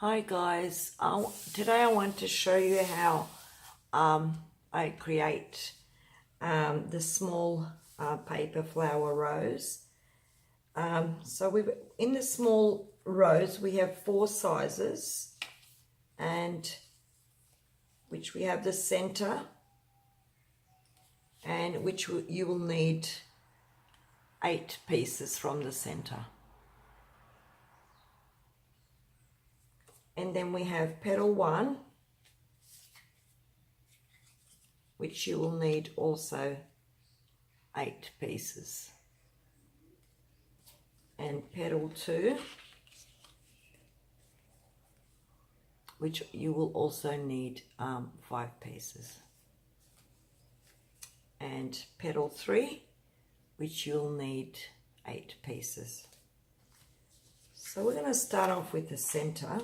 Hi guys, today I want to show you how I create the small paper flower rose. In the small rose we have 4 sizes, and which we have the center, and which you will need 8 pieces from the center. And then we have petal 1, which you will need also 8 pieces. And petal 2, which you will also need 5 pieces. And petal 3, which you'll need 8 pieces. So we're going to start off with the center.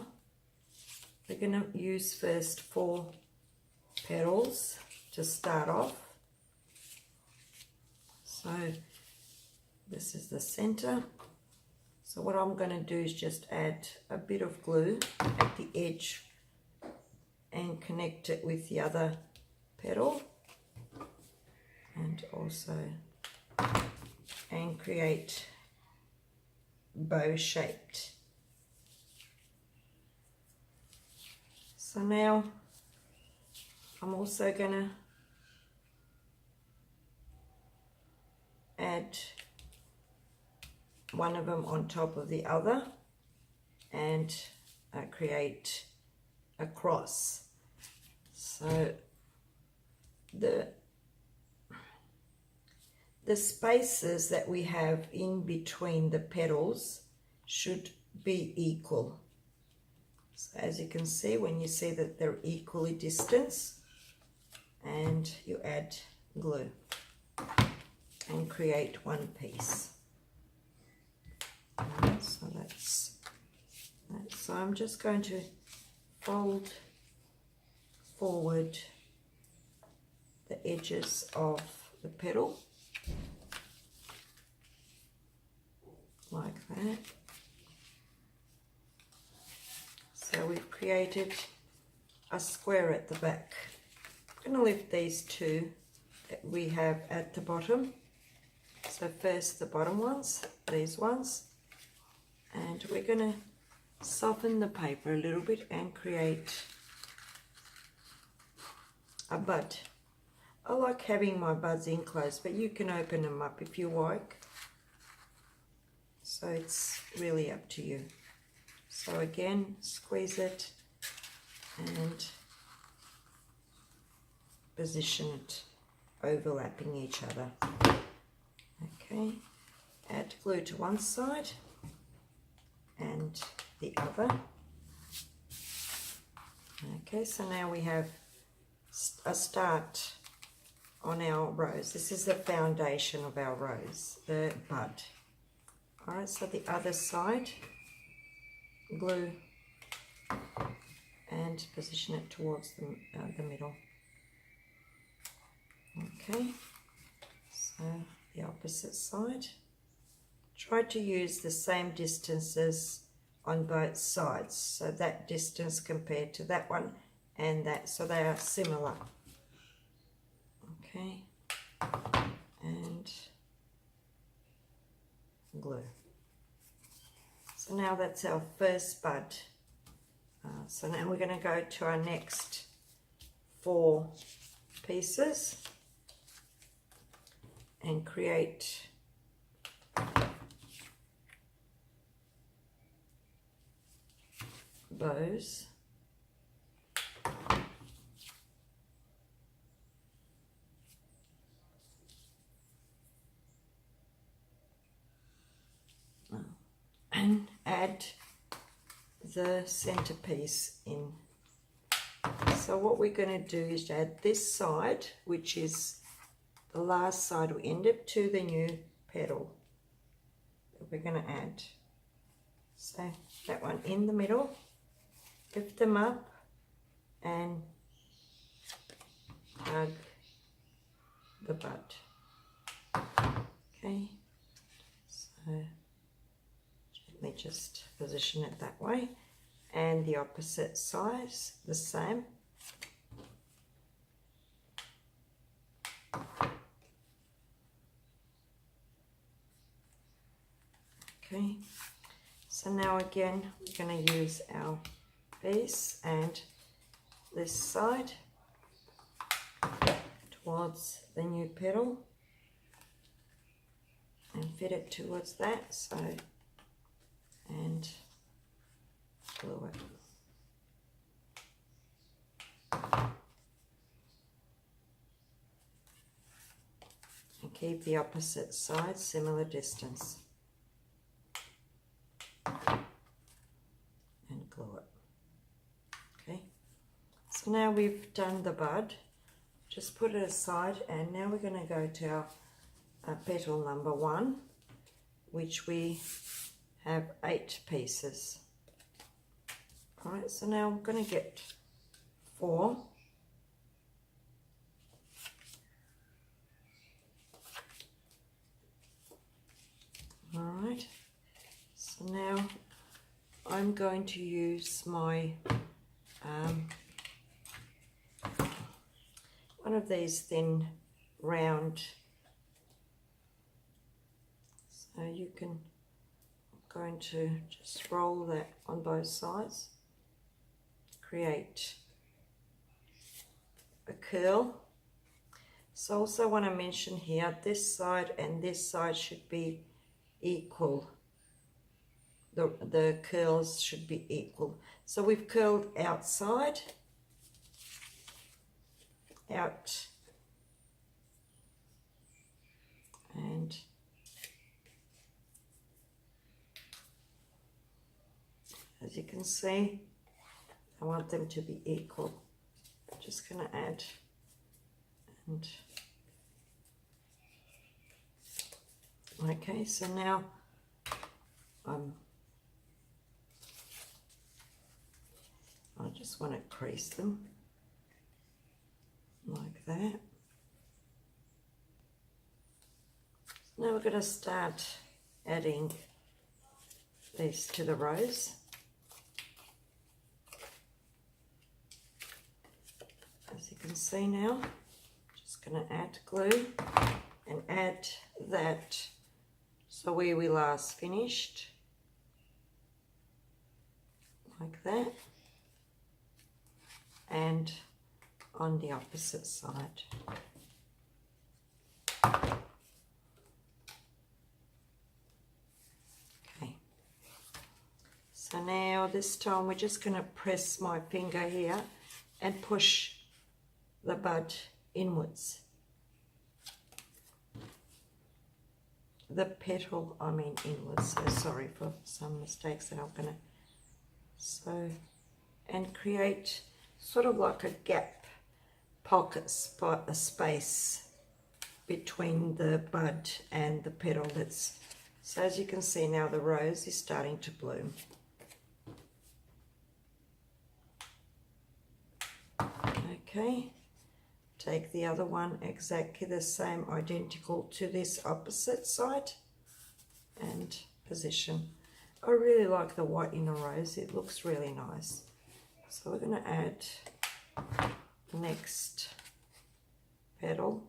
We're going to use first 4 petals to start off. So this is the center. So what I'm going to do is just add a bit of glue at the edge and connect it with the other petal, and also create bow shaped. So now I'm also going to add one of them on top of the other and create a cross. So the spaces that we have in between the petals should be equal. So as you can see, when you see that they're equally distanced, and you add glue and create one piece. So that's that. So I'm just going to fold forward the edges of the petal like that. So we've created a square at the back. I'm going to lift these 2 that we have at the bottom. So first the bottom ones, these ones, and we're going to soften the paper a little bit and create a bud. I like having my buds enclosed, but you can open them up if you like. So it's really up to you. So again, squeeze it and position it overlapping each other. Okay, add glue to one side and the other. Okay, so now we have a start on our rose. This is the foundation of our rose, the bud. All right, so the other side, glue and position it towards the middle. Okay, so the opposite side. Try to use the same distances on both sides, so that distance compared to that one and that, so they are similar. Okay, and glue. So now that's our first bud. So now we're going to go to our next 4 pieces and create bows. And add the centerpiece in. So what we're going to do is add this side, which is the last side we end up to the new petal that we're going to add. So that one in the middle, lift them up and hug the bud. Okay, so gently just position it that way and the opposite size the same. Okay, so now again we're going to use our piece and this side towards the new petal and fit it towards that, so, and glue it. And keep the opposite side similar distance. And glue it. Okay, so now we've done the bud, just put it aside, and now we're going to go to our petal number 1, which we have 8 pieces. Alright, so now I'm going to get 4. Alright, so now I'm going to use my one of these thin round, so you can, I'm going to just roll that on both sides, create a curl. So also want to mention here, this side and this side should be equal. The curls should be equal. So we've curled outside, out, and as you can see, I want them to be equal. I'm just going to add and okay, so now I just want to crease them like that. Now we're going to start adding this to the rose. As you can see now, just going to add glue and add that, so where we last finished, like that, and on the opposite side. Okay, so now this time we're just going to press my finger here and push the bud inwards. The petal, I mean inwards, so sorry for some mistakes that I'm going to, so, and create sort of like a gap, pocket spot, a space between the bud and the petal. That's, so as you can see now the rose is starting to bloom. Okay, take the other one exactly the same, identical to this opposite side, and position. I really like the white in a rose, it looks really nice. So we're going to add the next petal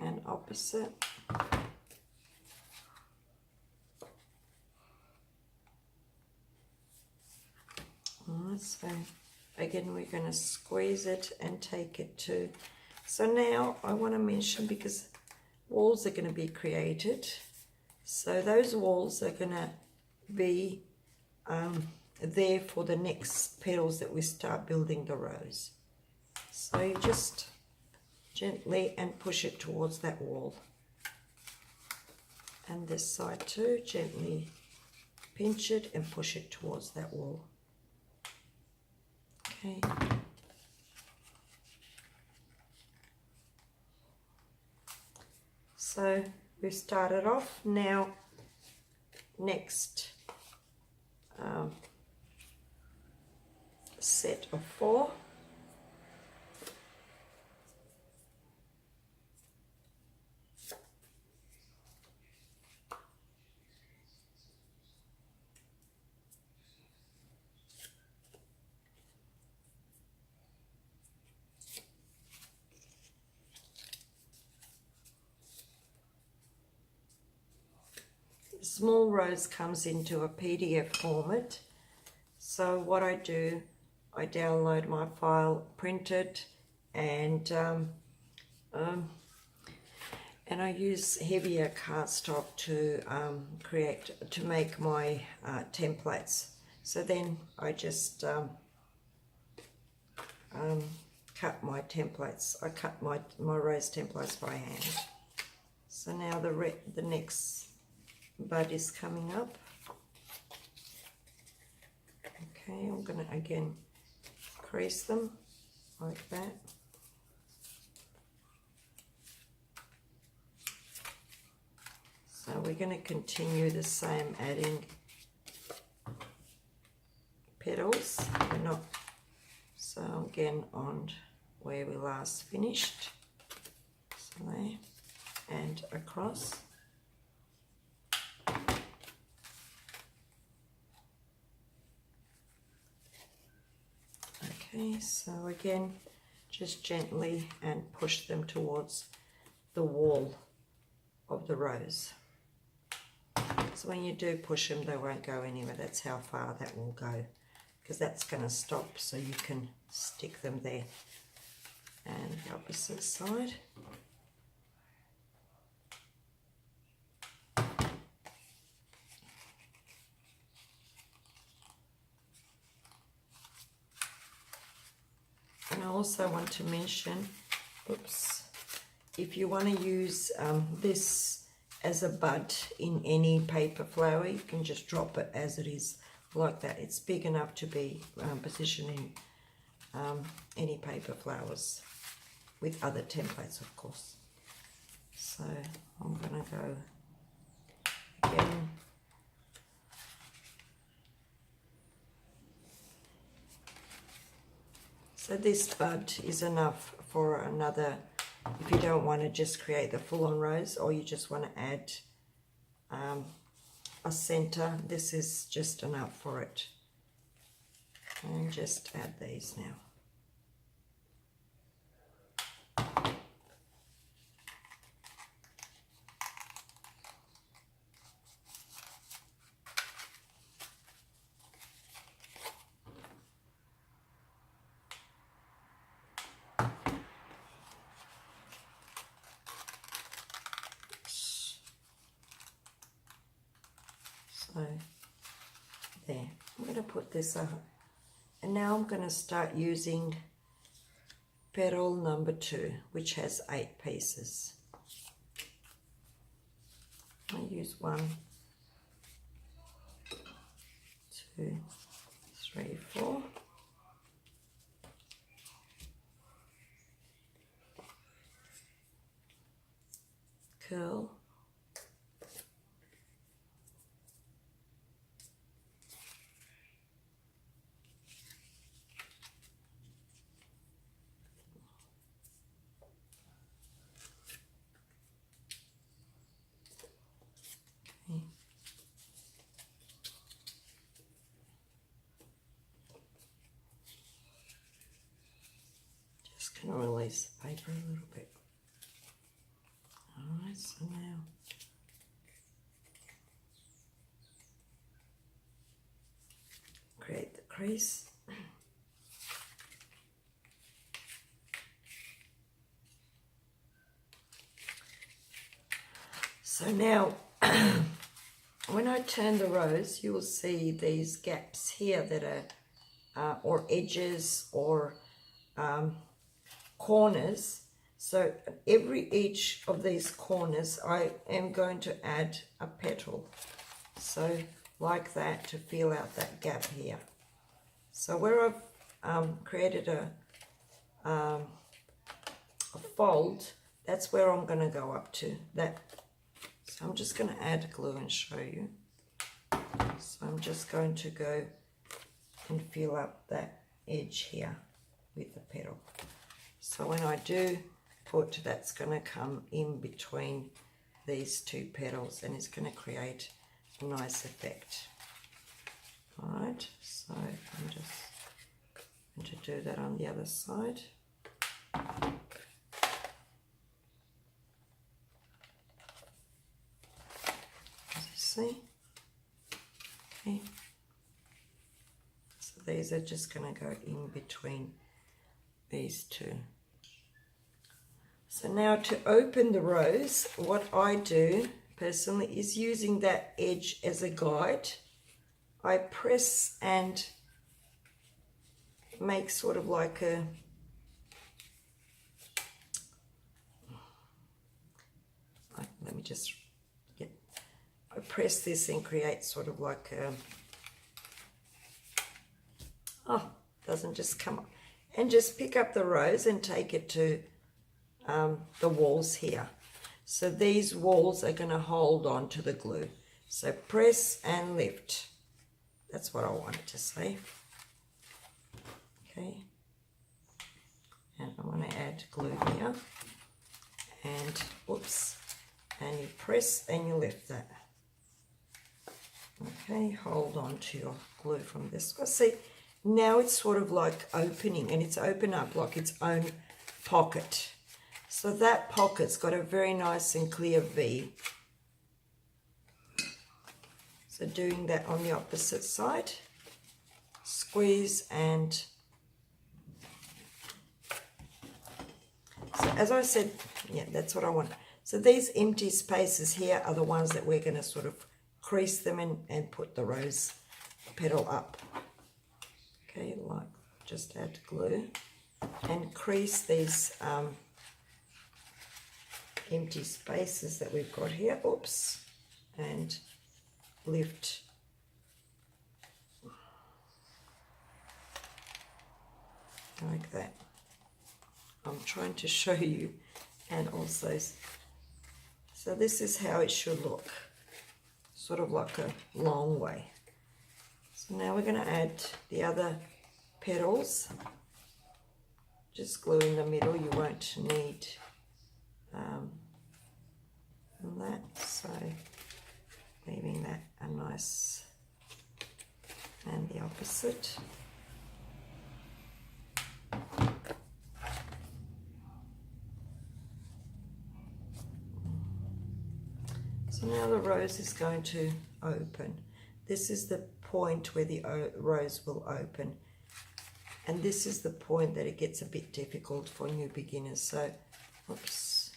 and opposite. Alright, so again we're going to squeeze it and take it to, so now I want to mention, because walls are going to be created, so those walls are going to be there for the next petals that we start building the rose. So you just gently and push it towards that wall, and this side too, gently pinch it and push it towards that wall. Okay, so we've started off. Now next set of 4, small rose comes into a PDF format. So what I do, I download my file, print it, and I use heavier cardstock to make my templates. So then I just cut my templates. I cut my rose templates by hand. So now the next bud is coming up. Okay, I'm going to again crease them like that. So we're going to continue the same, adding petals. We're not, so again on where we last finished. So there, and across. Okay, so again, just gently and push them towards the wall of the rose. So when you do push them, they won't go anywhere. That's how far that will go, because that's going to stop, so you can stick them there. And the opposite side. And I also want to mention, oops, if you want to use this as a bud in any paper flower, you can just drop it as it is like that. It's big enough to be positioned in any paper flowers with other templates, of course. So I'm going to go again. So this bud is enough for another, if you don't want to just create the full-on rose, or you just want to add a center, this is just enough for it. And just add these now. So there, I'm going to put this up, and now I'm going to start using Petal Number 2, which has 8 pieces. I use 1, 2, 3, 4. Curl. Just going to release the paper a little bit. Alright, so now create the crease. So now when I turn the rose, you will see these gaps here that are or edges or corners. So each of these corners I am going to add a petal, so like that, to fill out that gap here. So where I've created a fold, that's where I'm going to go up to that. So I'm just going to add glue and show you. So I'm just going to go and fill up that edge here with the petal. So when I do put, that's going to come in between these two petals, and it's going to create a nice effect. Alright, so I'm just going to do that on the other side. As you see? Okay. So these are just going to go in between these two. So now to open the rose, what I do personally is using that edge as a guide. I press and make sort of like a let me just get, I press this and create sort of like a, oh, doesn't just come up, and just pick up the rose and take it to the walls here. So these walls are going to hold on to the glue. So press and lift. That's what I wanted to say. Okay. And I want to add glue here. And, whoops. And you press and you lift that. Okay, hold on to your glue from this one. See, now it's sort of like opening, and it's open up like its own pocket. So that pocket's got a very nice and clear V. So doing that on the opposite side, squeeze and, so as I said, yeah, that's what I want. So these empty spaces here are the ones that we're going to sort of crease them in and put the rose petal up. Okay, like just add glue and crease these empty spaces that we've got here. Oops, and lift. Like that. I'm trying to show you, and also, so this is how it should look, sort of like a long way. So now we're going to add the other petals. Just glue in the middle, you won't need that, so leaving that a nice, and the opposite. So now the rose is going to open. This is the point where the rose will open, and this is the point that it gets a bit difficult for new beginners. So, oops.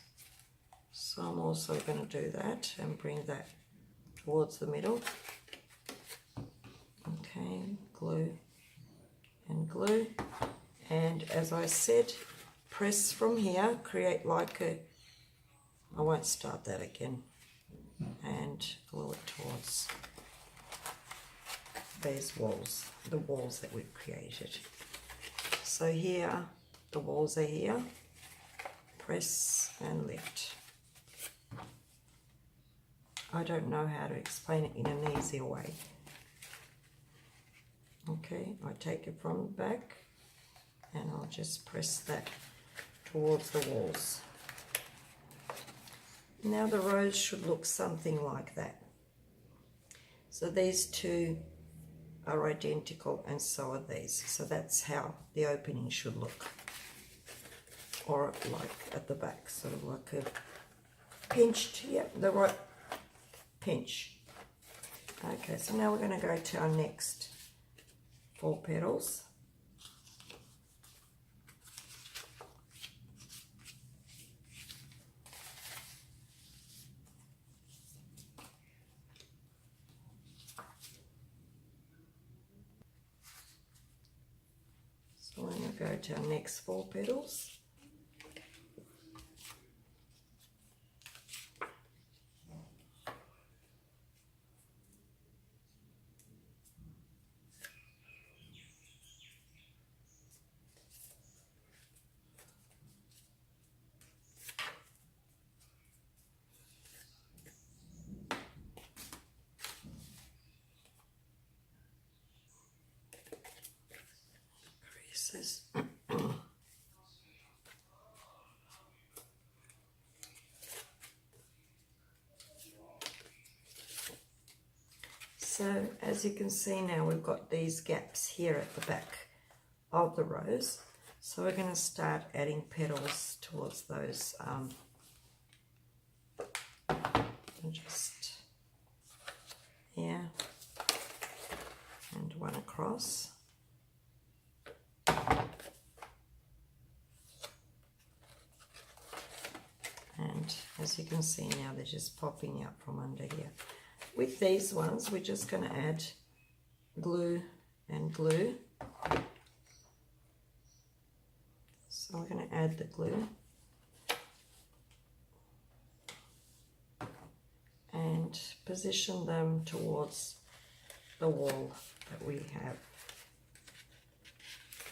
So I'm also going to do that and bring that towards the middle. Okay, glue and glue. And as I said, press from here, create like a, I won't start that again, and glue it towards these walls, the walls that we've created. So here, the walls are here, press and lift. I don't know how to explain it in an easier way. Okay, I take it from the back and I'll just press that towards the walls. Now the rose should look something like that. So these two are identical, and so are these. So that's how the opening should look. Or like at the back, sort of like a pinched, yeah, the right pinch. Okay, so now we're going to go to our next 4 petals. So we're going to go to our next 4 petals. Creases. So as you can see now, we've got these gaps here at the back of the rose. So we're going to start adding petals towards those. And just here and one across. And as you can see now, they're just popping out from under here. With these ones, we're just going to add glue and glue. So we're going to add the glue and position them towards the wall that we have.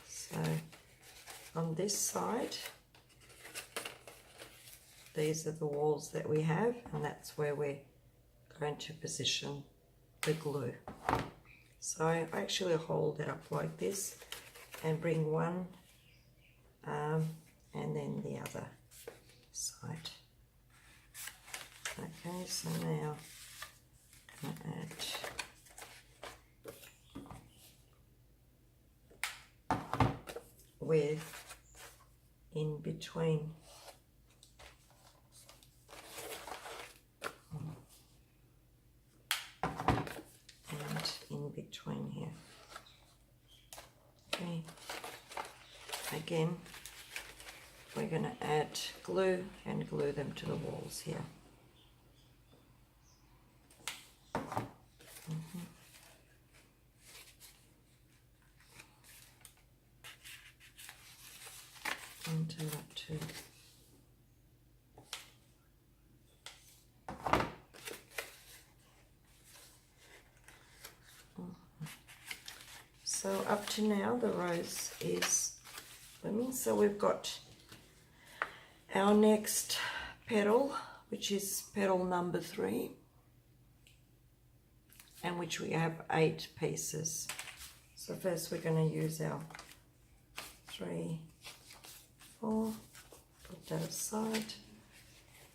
So on this side, these are the walls that we have, and that's where we're going to position the glue. So I actually hold it up like this and bring one and then the other side. Okay, so now I'm going to add with in between. In between here. Okay, again we're going to add glue and glue them to the walls here. And do that too. So up to now the rose is blooming. So we've got our next petal, which is petal number 3, and which we have 8 pieces. So first we're going to use our 3, 4, put that aside,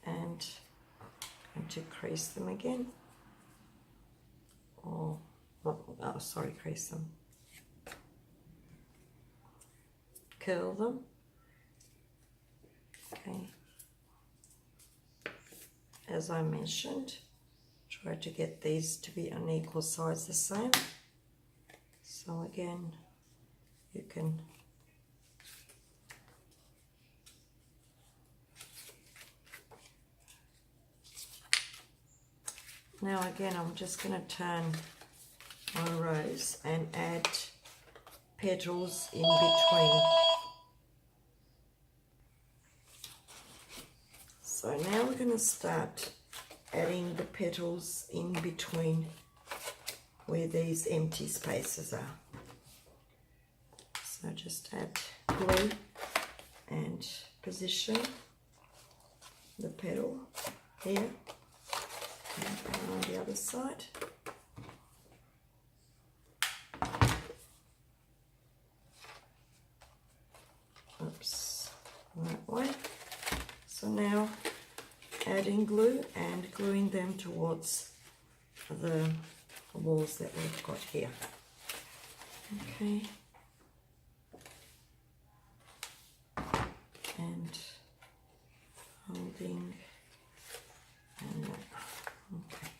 and I'm going to crease them again, or oh sorry, crease them. Curl them. Okay. As I mentioned, try to get these to be an equal size the same. So again, you can now again I'm just going to turn my rose and add petals in between. So now we're going to start adding the petals in between where these empty spaces are. So just add glue and position the petal here and on the other side. Oops, that way. So now adding glue and gluing them towards the walls that we've got here. Okay. And holding and that. Okay.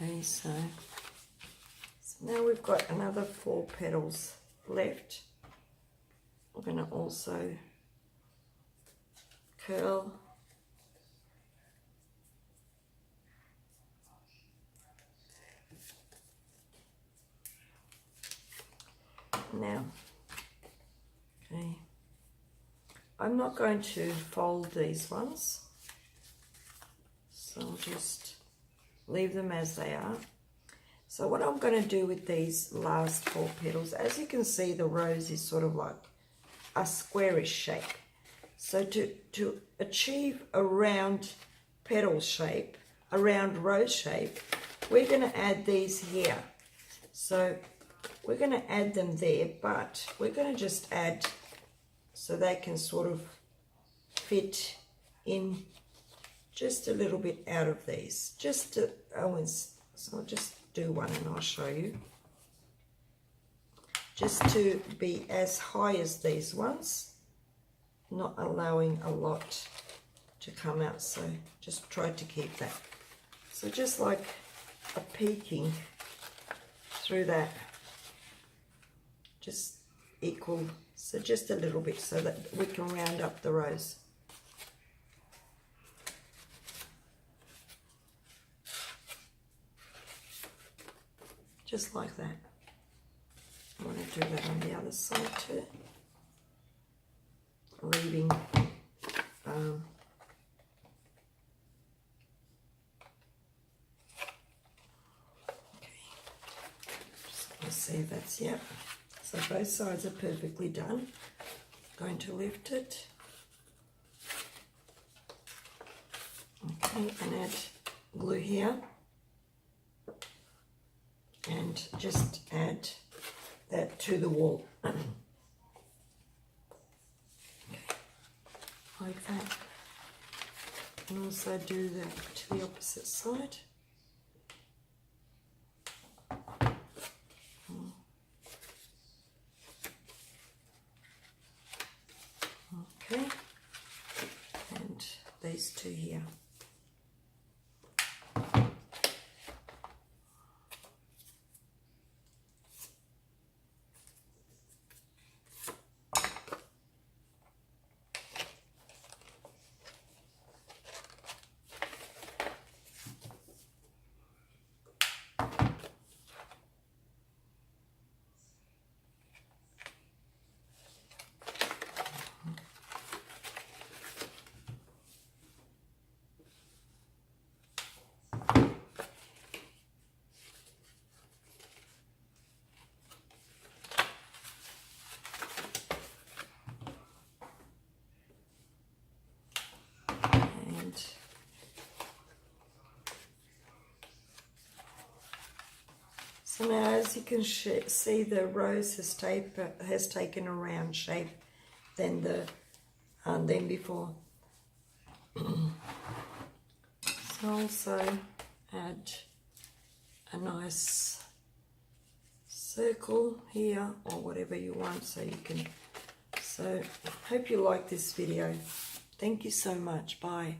Okay, so now we've got another 4 petals left. We're going to also curl Now, okay, I'm not going to fold these ones, so I'll just leave them as they are. So what I'm going to do with these last 4 petals, as you can see, the rose is sort of like a squarish shape. So to achieve a round petal shape, a round rose shape, we're going to add these here. So we're going to add them there, but we're going to just add so they can sort of fit in just a little bit out of these. Just to, so I'll just do one and I'll show you. Just to be as high as these ones, not allowing a lot to come out, so just try to keep that. So just like a peeking through that, just equal, so just a little bit so that we can round up the rose. Just like that. I want to do that on the other side too. Leaving let's see if that's, yeah. So both sides are perfectly done. Going to lift it. Okay, and add glue here. And just add that to the wall. Okay, like that. And also do that to the opposite side. Okay, and these two here. So now, as you can see, the rose has taken a round shape than before. So also add a nice circle here or whatever you want, so you can. So hope you like this video. Thank you so much. Bye.